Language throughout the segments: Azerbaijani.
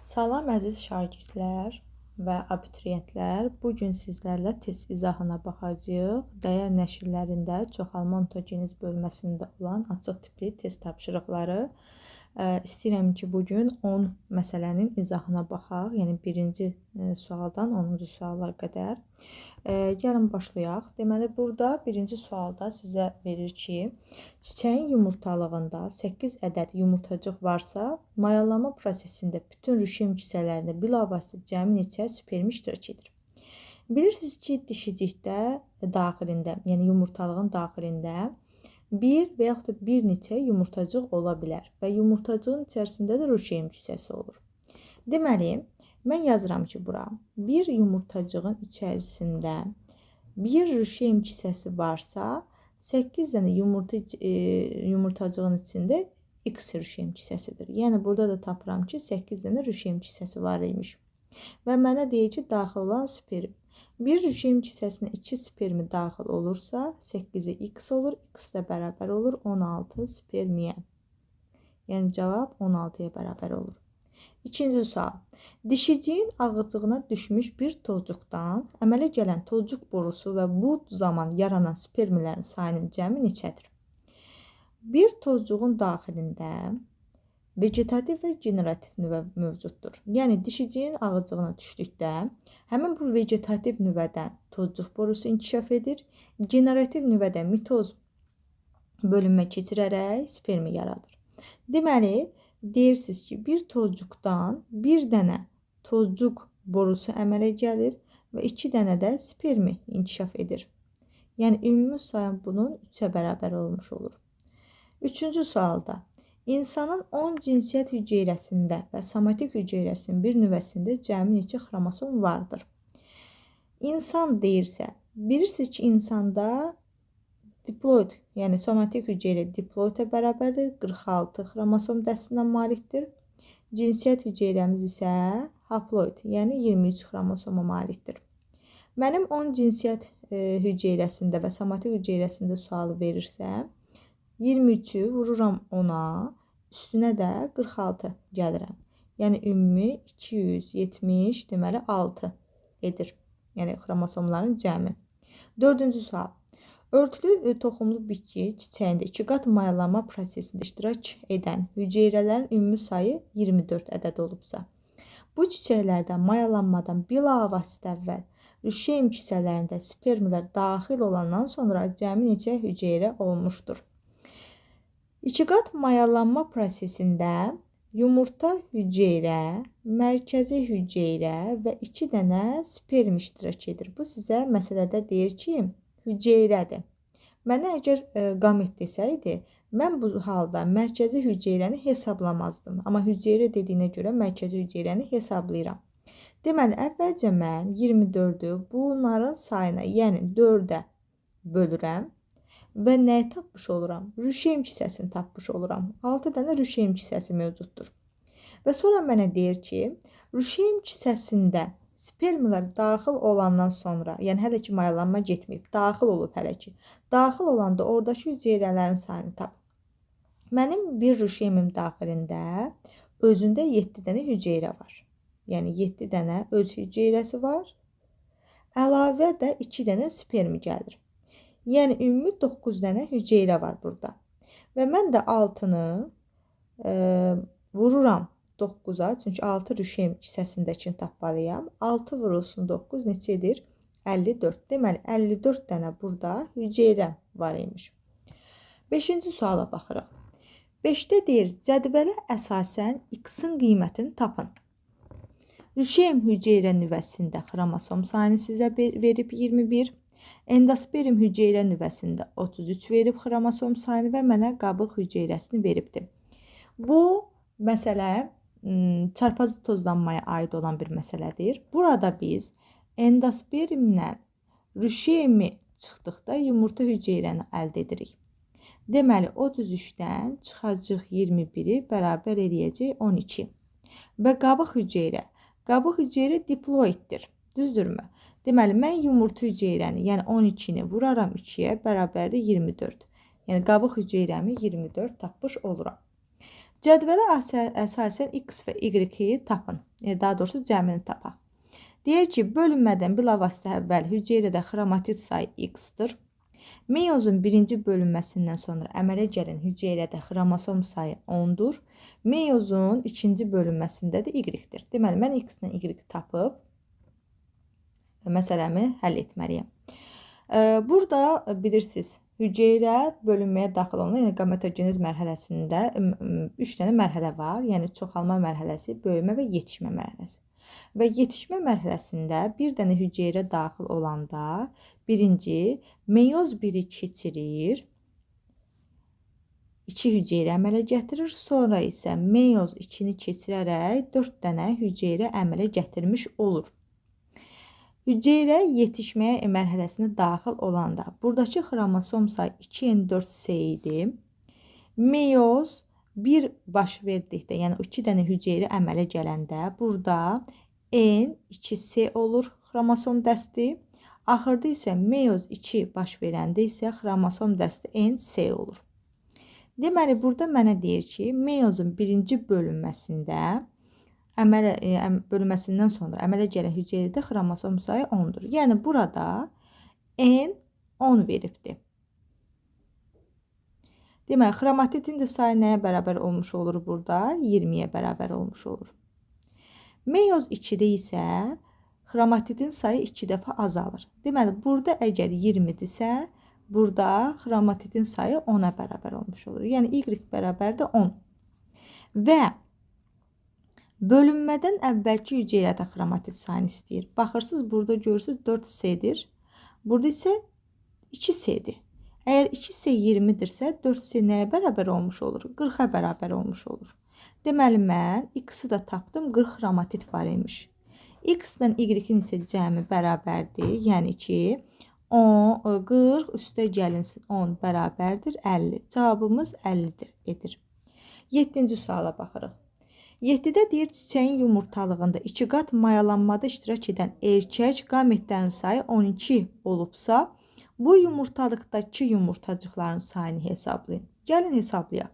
Salam əziz şagirdlər və abituriyentlər. Bu gün sizlərlə test izahına baxacağıq. Dəyər nəşrlərində çoxalma ontogeniz bölməsində olan açıq tipli test tapşırıqları. İstəyirəm ki, bugün 10 məsələnin izahına baxaq. Yəni birinci sualdan 10-cu suala qədər. Gəlin başlayaq. Deməli, burada birinci sualda sizə verir ki, çiçəyin yumurtalığında 8 ədəd yumurtacıq varsa, mayalama prosesində bütün rüşem kisələrində bilavasitə cəmi neçə sperm iştirak edir? Bilirsiniz ki, dişicikdə daxilində, yəni yumurtalığın daxilində bir və yaxud da bir neçə yumurtacıq ola bilər və yumurtacığın içərisində də rüşem kisəsi olur. Deməli, mən yazıram ki, bura bir yumurtacığın içərisində bir rüşem kisəsi varsa, 8 dənə yumurtacığın içində X rüşem kisəsidir. Yəni, burada da tapıram ki, 8 dənə rüşem kisəsi var imiş. Və mənə deyir ki, daxil olan sperm. Bir rüşem kisəsinə 2 spermi daxil olursa, 8-i X olur. X də bərabər olur 16 spermiyə. Yəni, cavab 16-ya bərabər olur. İkinci sual. Dişiciyin ağızcığına düşmüş bir tozcuqdan əmələ gələn tozcuq borusu və bu zaman yaranan spermlərin sayının cəmi neçədir? Bir tozcuğun daxilində vegetativ və generativ nüvə mövcuddur. Yəni, dişiciyin ağızcığına düşdükdə həmin bu vegetativ nüvədən tozcuq borusu inkişaf edir. Generativ nüvədə mitoz bölünmə keçirərək spermi yaradır. Deməli, deyirsiniz ki, bir tozcuqdan bir dənə tozcuq borusu əmələ gəlir və 2 dənə də spermi inkişaf edir. Yəni, ümumi sayı bunun 3-ə bərabər olmuş olur. Üçüncü sualda, insanın 10 cinsiyyət hüceyrəsində və somatik hüceyrəsinin bir nüvəsində cəmi neçə xromosom vardır? İnsan deyirsə, bilirsiniz ki, insanda diploid, yəni somatik hüceyrə diploidə bərabərdir, 46 xromosom dəstinə malikdir. Cinsiyyət hüceyrəmiz isə haploid, yəni 23 xromosoma malikdir. Mənim 10 cinsiyyət hüceyrəsində və somatik hüceyrəsində sualı verirsə, 23-ü vururam 10-a, üstünə də 46 gəlirəm. Yəni, ümumi 270, deməli 6 edir. Yəni, xromosomların cəmi. Dördüncü sual. Örtülü toxumlu bitki çiçəyində 2 qat mayalama prosesində iştirak edən hüceyrələrin ümumi sayı 24 ədəd olubsa, bu çiçəklərdə mayalanmadan bilavasitə əvvəl rüşem kisələrində spermlər daxil olandan sonra cəmi neçə hüceyrə olmuşdur? 2 qat mayalanma prosesində yumurta hüceyrə, mərkəzi hüceyrə və 2 dənə sperm iştirak edir. Bu sizə məsələdə deyir ki, hüceyrədir. Mənə əgər qamet desəydi, mən bu halda mərkəzi hüceyrəni hesablamazdım. Amma hüceyrə dediyinə görə mərkəzi hüceyrəni hesablayıram. Deməli, əvvəlcə mən 24-ü bunların sayına, yəni 4-ə bölürəm. Və nəyi tapmış oluram? Rüşem kisəsini tapmış oluram. 6 dənə rüşem kisəsi mövcuddur. Və sonra mənə deyir ki, rüşem kisəsində spermlər daxil olandan sonra, yəni hələ ki mayalanma getməyib, daxil olub hələ ki. Daxil olanda oradakı hüceyrələrin sayını tap. Mənim bir rüşemim daxilində özündə 7 dənə hüceyrə var. Yəni 7 dənə öz hüceyrəsi var. Əlavə də 2 dənə sperm gəlir. Yəni, ümumi 9 dənə hüceyrə var burada. Və mən də 6-nı vururam 9-a, çünki 6 rüşem kisəsindəkini tapmalıyam. 6 vurulsun 9 neçə edir? 54. Deməli, 54 dənə burada hüceyrə var imiş. 5-ci suala baxırıq. 5-də deyir, cədvələ əsasən X-in qiymətini tapın. Rüşem hüceyrə nüvəsində xromosom sayını sizə verib 21. Endosperm hüceyrə nüvəsində 33 verib xromosom sayını və mənə qabıq hüceyrəsini veribdir. Bu məsələ çarpazı tozlanmaya aid olan bir məsələdir. Burada biz endospermlə rüşemi çıxdıqda yumurta hüceyrəni əldə edirik. Deməli, 33-dən çıxacaq 21-i bərabər eləyəcək 12. Və qabıq hüceyrə diploiddir. Düzdürmü? Deməli, mən yumurta hüceyrəni, yəni 12-ni vuraram 2-yə, bərabərdir 24. Yəni, qabıq hüceyrəmi 24 tapmış oluram. Cədvələ əsasən X və Y-i tapın. daha doğrusu cəmini tapaq. Deyək ki, bölünmədən bilavasitə əvvəl hüceyrədə xromatid sayı x-dır. Meyozun birinci bölünməsindən sonra əmələ gələn hüceyrədə xromosom sayı 10-dur. Meyozun ikinci bölünməsində də y-dir. Deməli, mən x-lə y tapıb məsələmi həll etməliyəm. Burada bilirsiniz, hüceyrə bölünməyə daxil olan, yəni qametogeniz mərhələsində 3 dənə mərhələ var. Yəni çoxalma mərhələsi, böyümə və yetişmə mərhələsi. Və yetişmə mərhələsində bir dənə hüceyrə daxil olanda birinci meyoz 1-i keçirir, 2 hüceyrə əmələ gətirir, sonra isə meyoz 2-ni keçirərək 4 dənə hüceyrə əmələ gətirmiş olur. Hüceyrə yetişməyə mərhələsinə daxil olanda buradakı xromosom sayı 2n4c idi. Meyoz 1 baş verdikdə, yəni 2 dənə hüceyrə əmələ gələndə burada n2c olur xromosom dəsti. Axırda isə meyoz 2 baş verəndə isə xromosom dəsti nc olur. Deməli, burada mənə deyir ki, meyozun birinci bölünməsində bölünməsindən sonra əmələ gələn hüceyrədə xromosom sayı 10-dur. Yəni burada n 10 veribdir. Deməli, xromatidin də sayı nəyə bərabər olmuş olur burada? 20-yə bərabər olmuş olur. Meyoz 2-də isə xromatidin sayı 2 dəfə azalır. Deməli, burada əgər 20-dirsə, burada xromatidin sayı 10-a bərabər olmuş olur. Yəni, y bərabər də 10. Və bölünmədən əvvəlki hüceyrədə xromatid sayını istəyir. Baxırsınız, burada görürsünüz 4c-dir. Burada isə 2c-dir. Əgər 2c 20-dirsə, 4c nəyə bərabər olmuş olur? 40-a bərabər olmuş olur. Deməli, mən x-i də tapdım, 40 xromatid var imiş. X-dən y-in isə cəmi bərabərdir. Yəni ki, 40 üstə gəlinsin 10 bərabərdir 50. Cavabımız 50-dir. 7-ci suala baxırıq. 7-də deyir, çiçəyin yumurtalığında 2 qat mayalanmada iştirak edən erkək qametlərin sayı 12 olubsa, bu yumurtalıqdakı yumurtacıqların sayını hesablayın. Gəlin hesablayaq.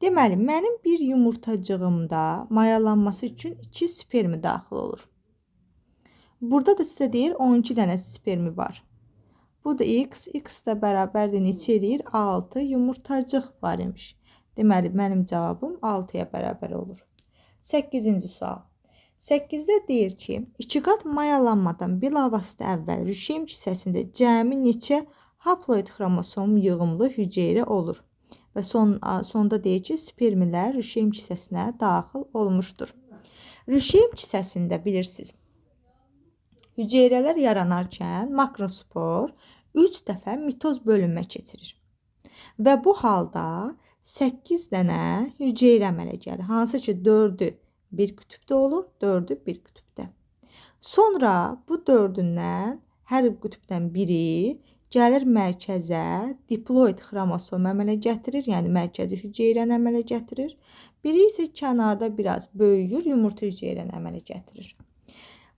Deməli, mənim bir yumurtacığımda mayalanması üçün 2 spermi daxil olur. Burada da sizə deyir 12 dənə spermi var. Bu da x də bərabərdir neçə edir? 6 yumurtacıq var imiş. Deməli, mənim cavabım 6-ya bərabər olur. 8-ci sual. 8-də deyir ki, 2 qat mayalanmadan bilavasitə əvvəl rüşeym kisəsində cəmi neçə haploid xromosom yığımlı hüceyrə olur? Və sonda deyir ki, spermilər rüşeym kisəsinə daxil olmuşdur. Rüşeym kisəsində bilirsiniz, hüceyrələr yaranarkən makrospor 3 dəfə mitoz bölünmə keçirir. Və bu halda 8 dənə hüceyrə əmələ gəlir. Hansı ki, 4-ü bir qütbdə olur, 4-ü bir qütbdə. Sonra bu 4-ündən hər qütbdən biri gəlir mərkəzə, diploid xromosom əmələ gətirir, yəni mərkəzi hüceyrəni əmələ gətirir. Biri isə kənarda biraz böyüyür, yumurta hüceyrəni əmələ gətirir.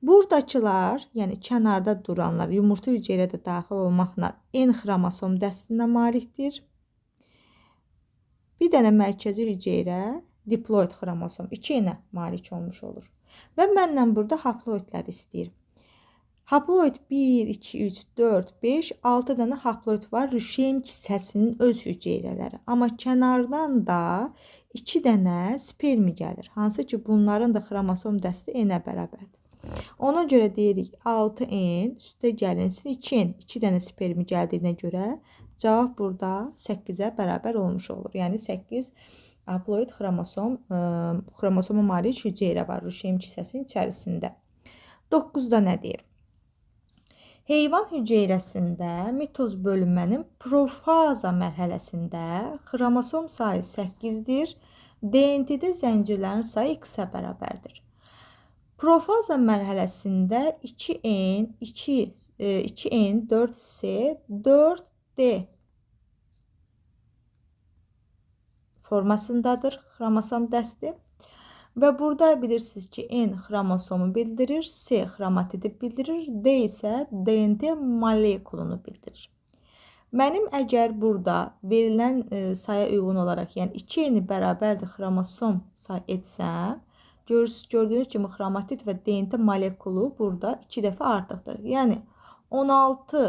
Buradakılar, yəni kənarda duranlar yumurta hüceyrədə daxil olmaqla N xromosom dəstinə malikdir. Bir dənə mərkəzi hüceyrə diploid xromosom 2-nə malik olmuş olur. Və məndən burada haploidləri istəyir. Haploid 1, 2, 3, 4, 5, 6 dənə haploid var rüşeym kisəsinin öz hüceyrələri. Amma kənardan da 2 dənə spermi gəlir. Hansı ki, bunların da xromosom dəsti N-ə bərabərdir. Ona görə deyirik 6N üstə gəlinsin 2N. 2 dənə spermi gəldiyinə görə cavab burada 8-ə bərabər olmuş olur. Yəni 8 haploid xromosoma malik hüceyrə var rüşeym kisəsinin içərisində. 9-da nə deyir? Heyvan hüceyrəsində mitoz bölünmənin profaza mərhələsində xromosom sayı 8-dir. DNT-də zəncirlərin sayı X-ə bərabərdir. Profaza mərhələsində 2N, 2N, 4C, 4D formasındadır xromosom dəsti. Və burada bilirsiniz ki, N xromosomu bildirir, C xromatidi bildirir, D isə DNT molekulunu bildirir. Mənim əgər burada verilən saya uyğun olaraq, yəni 2N-i bərabərdir xromosom say etsəm, Gördüyünüz kimi xromatid və DNT molekulu burada 2 dəfə artıqdır. Yəni 16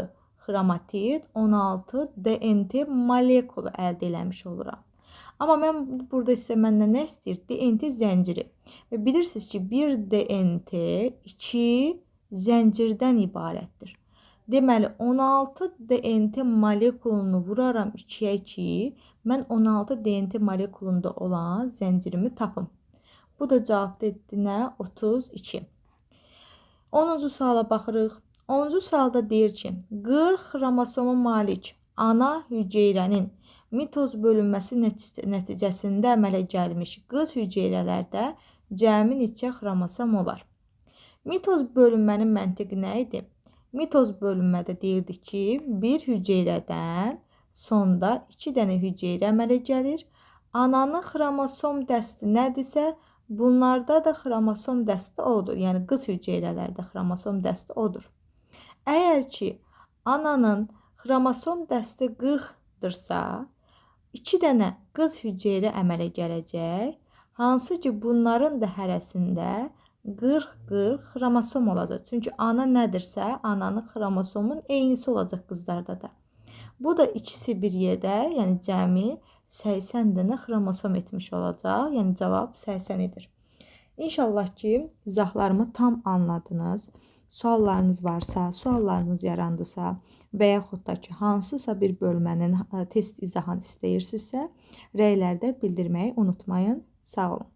xromatid, 16 DNT molekulu əldə eləmiş oluram. Amma mən burada isə məndən nə istəyir? DNT zənciri. Və bilirsiniz ki, bir DNT 2 zəncirdən ibarətdir. Deməli, 16 DNT molekulunu vuraram 2-yə ki, mən 16 DNT molekulunda olan zəncirimi tapım. Bu da cavabdır nə? 32. 10-cu suala baxırıq. 10-cu sualda deyir ki, 40 xromosoma malik ana hüceyrənin mitoz bölünməsi nəticəsində əmələ gəlmiş qız hüceyrələrdə cəmi neçə xromosom olar? Mitoz bölünmənin məntiqi nə idi? Mitoz bölünmədə deyirdi ki, bir hüceyrədən sonda 2 dənə hüceyrə əmələ gəlir. Ananın xromosom dəsti nədirsə, bunlarda da xromosom dəsti odur. Yəni, qız hüceyrələrdə xromosom dəsti odur. Əgər ki, ananın xromosom dəsti 40-dırsa, 2 dənə qız hüceyrə əmələ gələcək. Hansı ki, bunların da hərəsində 40-40 xromosom olacaq. Çünki ana nədirsə, ananın xromosomun eynisi olacaq qızlarda da. Bu da ikisi bir yerdə, yəni cəmi 80 dənə xromosom etmiş olacaq. Yəni cavab 80-dir. İnşallah ki, izahlarımı tam anladınız. Suallarınız varsa, suallarınız yarandısa və yaxud da ki, hansısa bir bölmənin test izahını istəyirsinizsə, rəylərdə bildirməyi unutmayın. Sağ olun.